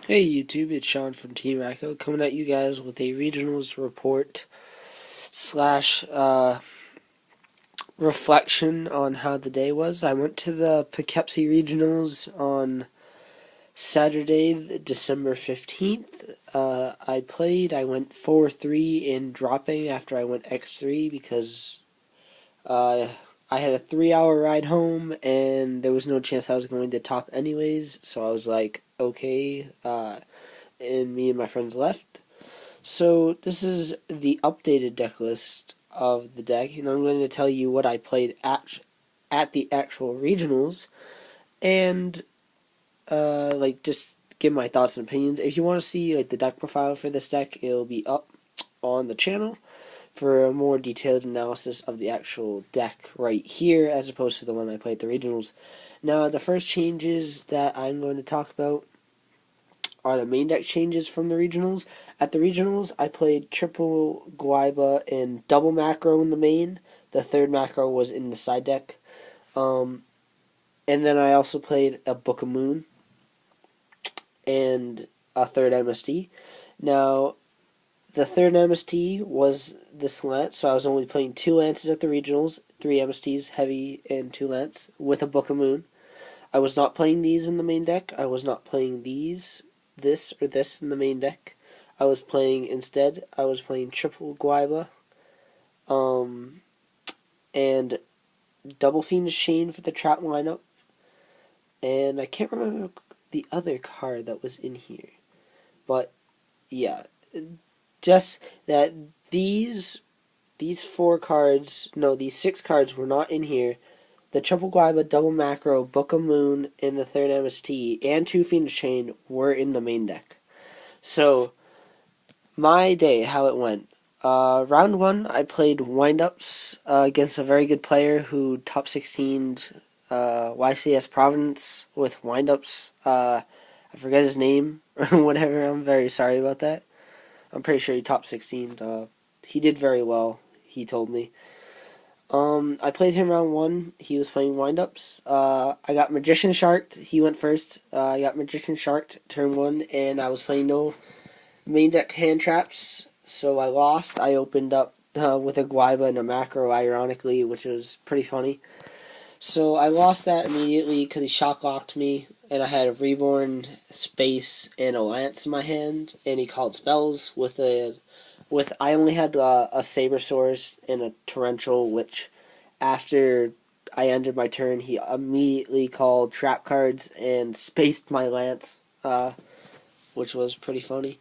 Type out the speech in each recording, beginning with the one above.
Hey YouTube, it's Sean from Team Echo coming at you guys with a regionals report slash reflection on how the day was. I went to the Poughkeepsie regionals on Saturday, December 15th. I went 4-3 in dropping after I went X3 because uh, I had a 3-hour ride home and there was no chance I was going to top anyways, so I was like, okay, and me and my friends left. So this is the updated deck list of the deck, and I'm going to tell you what I played at the actual regionals, and like just give my thoughts and opinions. If you want to see like the deck profile for this deck, it'll be up on the channel for a more detailed analysis of the actual deck right here, as opposed to the one I played at the regionals. Now, the first changes that I'm going to talk about are the main deck changes from the regionals. At the regionals, I played triple Guaiba and double macro in the main. The third macro was in the side deck. And then I also played a Book of Moon and a third MST. Now, the third MST was the slant, so I was only playing 2 lances at the regionals, 3 MSTs, heavy, and 2 lance, with a Book of Moon. I was not playing these in the main deck. I was not playing this or this in the main deck. I was playing triple Guaiba, and double Fiendish Chain for the trap lineup. And I can't remember the other card that was in here. But, yeah. Just that these 4 cards, no, these 6 cards were not in here. The triple Guaiba, double macro, Book of Moon, and the third MST, and 2 Fiendish Chain were in the main deck. So, my day, how it went. Round 1, I played windups against a very good player who top 16'd YCS Providence with windups. I forget his name or whatever. I'm very sorry about that. I'm pretty sure he top 16'd. He did very well, he told me. I played him round 1. He was playing windups. I got Magician Sharked. He went first. I got Magician Sharked turn 1, and I was playing no main deck hand traps, so I lost. I opened up with a Guaiba and a macro, ironically, which was pretty funny. So I lost that immediately because he shock locked me, and I had a Reborn, Space, and a Lance in my hand, and he called spells I only had a Sabersaurus and a Torrential, which after I ended my turn, he immediately called trap cards and spaced my Lance, which was pretty funny.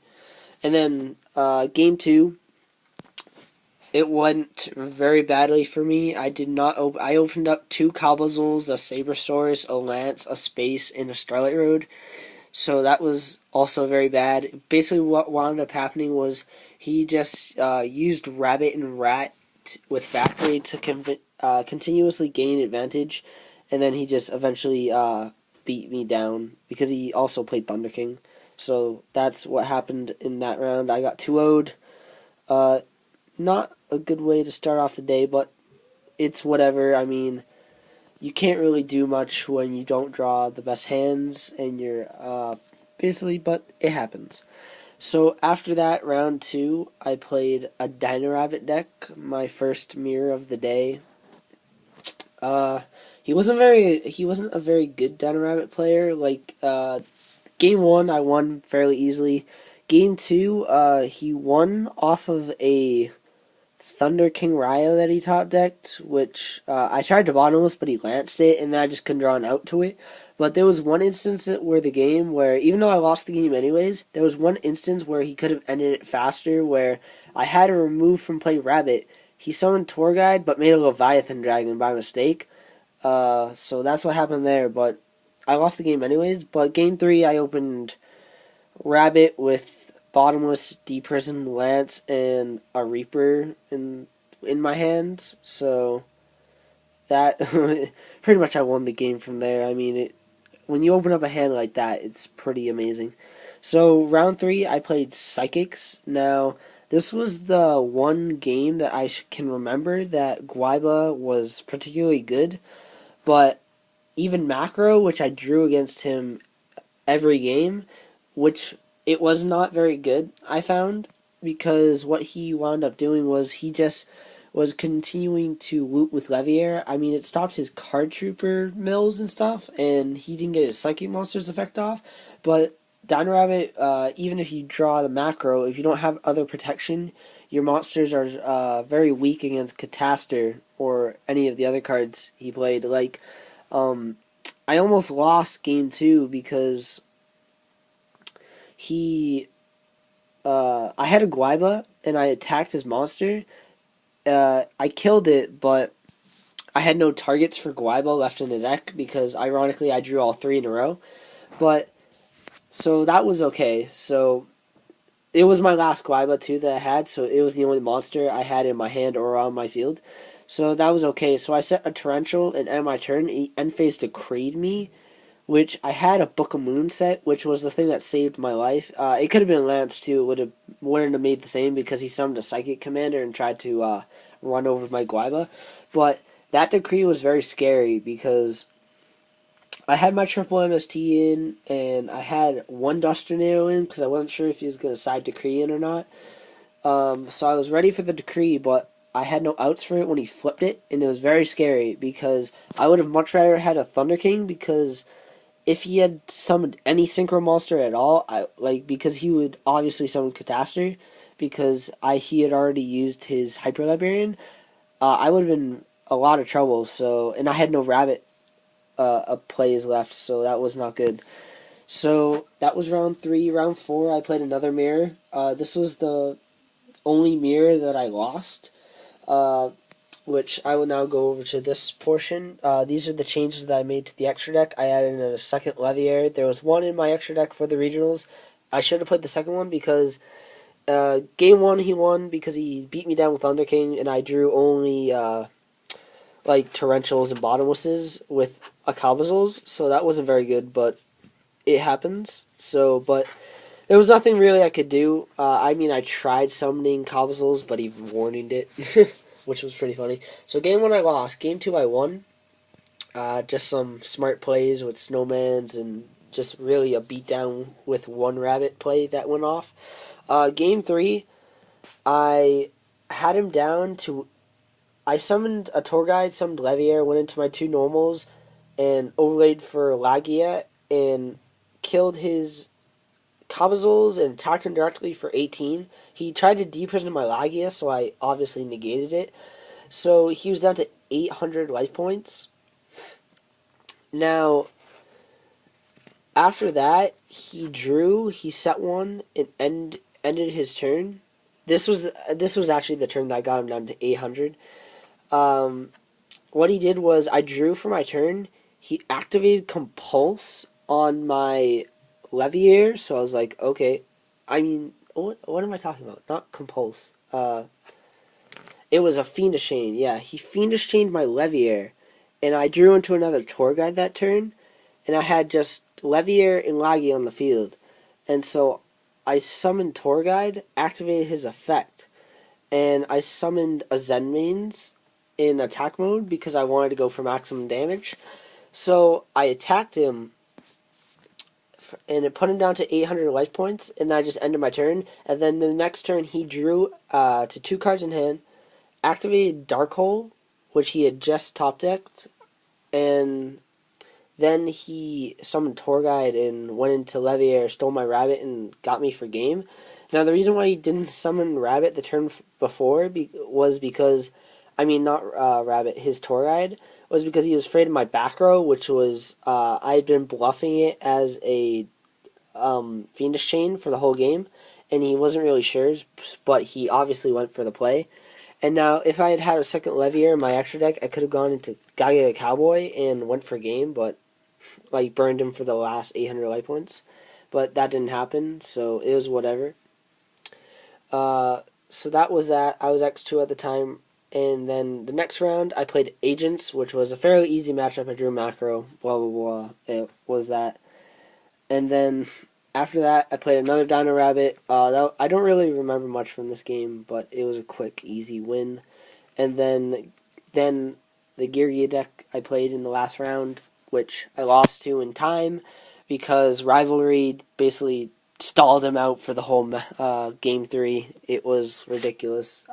And then game 2, it went very badly for me. I did not. I opened up 2 Calbazuls, a Sabersaurus, a Lance, a Space, and a Starlight Road. So that was also very bad. Basically, what wound up happening was he just used Rabbit and Rat with Factory to continuously gain advantage, and then he just eventually beat me down because he also played Thunder King. So that's what happened in that round. I got 2-0'd. Not a good way to start off the day, but it's whatever. I mean, you can't really do much when you don't draw the best hands, and you're basically, but it happens. So after that, round 2, I played a Dino Rabbit deck, my first mirror of the day. He wasn't a very good Dino Rabbit player. Like game 1, I won fairly easily. Game 2, he won off of a Thunder King Ryo that he top decked, which I tried to bottomless, but he lanced it, and then I just couldn't draw an out to it. But there was one instance where even though I lost the game anyways, there was one instance where he could have ended it faster, where I had to remove from play Rabbit. He summoned Tour Guide, but made a Leviathan Dragon by mistake. So that's what happened there, but I lost the game anyways. But game 3, I opened Rabbit with bottomless Deprison Lance and a Reaper in my hand, so that pretty much I won the game from there. I mean, when you open up a hand like that, it's pretty amazing. So round 3, I played Psychics. Now this was the one game that I can remember that Guaiba was particularly good, but even Macro, which I drew against him every game, which it was not very good, I found, because what he wound up doing was he just was continuing to loot with Levier. I mean, it stopped his card trooper mills and stuff, and he didn't get his psychic monsters effect off. But Dino Rabbit, even if you draw the macro, if you don't have other protection, your monsters are very weak against Catastor or any of the other cards he played. Like, um, I almost lost game two because he I had a Guiba and I attacked his monster. I killed it, but I had no targets for Guiba left in the deck because, ironically, I drew all three in a row. But so that was okay. So it was my last Guiba too that I had, so it was the only monster I had in my hand or on my field. So that was okay. So I set a Torrential and end my turn. He end phase decreed me, which I had a Book of Moon set, which was the thing that saved my life. It could have been Lance too. Wouldn't have made the same because he summoned a Psychic Commander and tried to run over my Guiba. But that decree was very scary because I had my triple MST in and I had one Dust Tornado in because I wasn't sure if he was going to side decree in or not. So I was ready for the decree, but I had no outs for it when he flipped it, and it was very scary because I would have much rather had a Thunder King because if he had summoned any synchro monster at all, because he would obviously summon Catastor, because he had already used his Hyper Librarian, I would have been a lot of trouble. So, and I had no rabbit plays left, so that was not good. So that was round 3. Round 4, I played another mirror. This was the only mirror that I lost. Which I will now go over to this portion. These are the changes that I made to the extra deck. I added in a second Levier. There was one in my extra deck for the regionals. I should have played the second one because game 1 he won because he beat me down with Thunder King, and I drew only Torrentials and Bottomlesses with a Cabazels, so that wasn't very good, but it happens. So, but there was nothing really I could do. I mean, I tried summoning Cabazels, but he warninged it, which was pretty funny. So game 1 I lost. Game 2 I won. Just some smart plays with snowmans and just really a beatdown with one rabbit play that went off. Game 3, I had him down to... I summoned a tour guide, summoned Levier, went into my 2 normals, and overlaid for Lagia, and killed his Cabazels and attacked him directly for 18. He tried to deprison my Lagia, so I obviously negated it. So he was down to 800 life points. Now, after that, he set one, and ended his turn. This was actually the turn that got him down to 800. What he did was, I drew for my turn. He activated Compulse on my Levier, so I was like, okay. I mean, what am I talking about? Not Compulse. It was a Fiendish Chain. Yeah, he Fiendish Chained my Levier, and I drew into another tour guide that turn, and I had just Levier and Lagi on the field. And so I summoned tour guide, activated his effect, and I summoned a Zenmains in attack mode because I wanted to go for maximum damage. So I attacked him, and it put him down to 800 life points, and then I just ended my turn. And then the next turn, he drew to 2 cards in hand, activated Dark Hole, which he had just top decked, and then he summoned Tour Guide and went into Levier, stole my Rabbit, and got me for game. Now, the reason why he didn't summon Rabbit the turn before was because, I mean, not Rabbit, his Tour Guide, was because he was afraid of my back row, which was, I had been bluffing it as a Fiendish Chain for the whole game, and he wasn't really sure, but he obviously went for the play. And now, if I had had a second Levier in my extra deck, I could have gone into Gaga Cowboy and went for game, but burned him for the last 800 life points. But that didn't happen, so it was whatever. So that was that. I was X2 at the time. And then the next round, I played Agents, which was a fairly easy matchup. I drew macro, blah, blah, blah. It was that. And then after that, I played another Dino Rabbit. I don't really remember much from this game, but it was a quick, easy win. And then the Yugioh deck I played in the last round, which I lost to in time because Rivalry basically stalled him out for the whole game 3. It was ridiculous.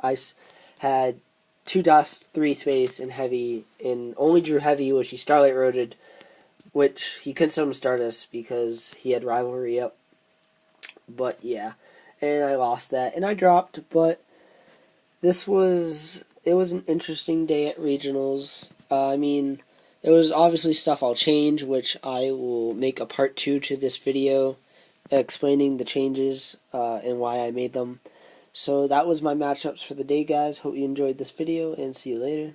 Had 2 dust, 3 space, and heavy, and only drew heavy, which he Starlight Roaded, which he couldn't summon Stardust because he had Rivalry up. But yeah, and I lost that, and I dropped, but it was an interesting day at regionals. I mean, there was obviously stuff I'll change, which I will make a part 2 to this video, explaining the changes and why I made them. So that was my matchups for the day, guys. Hope you enjoyed this video, and see you later.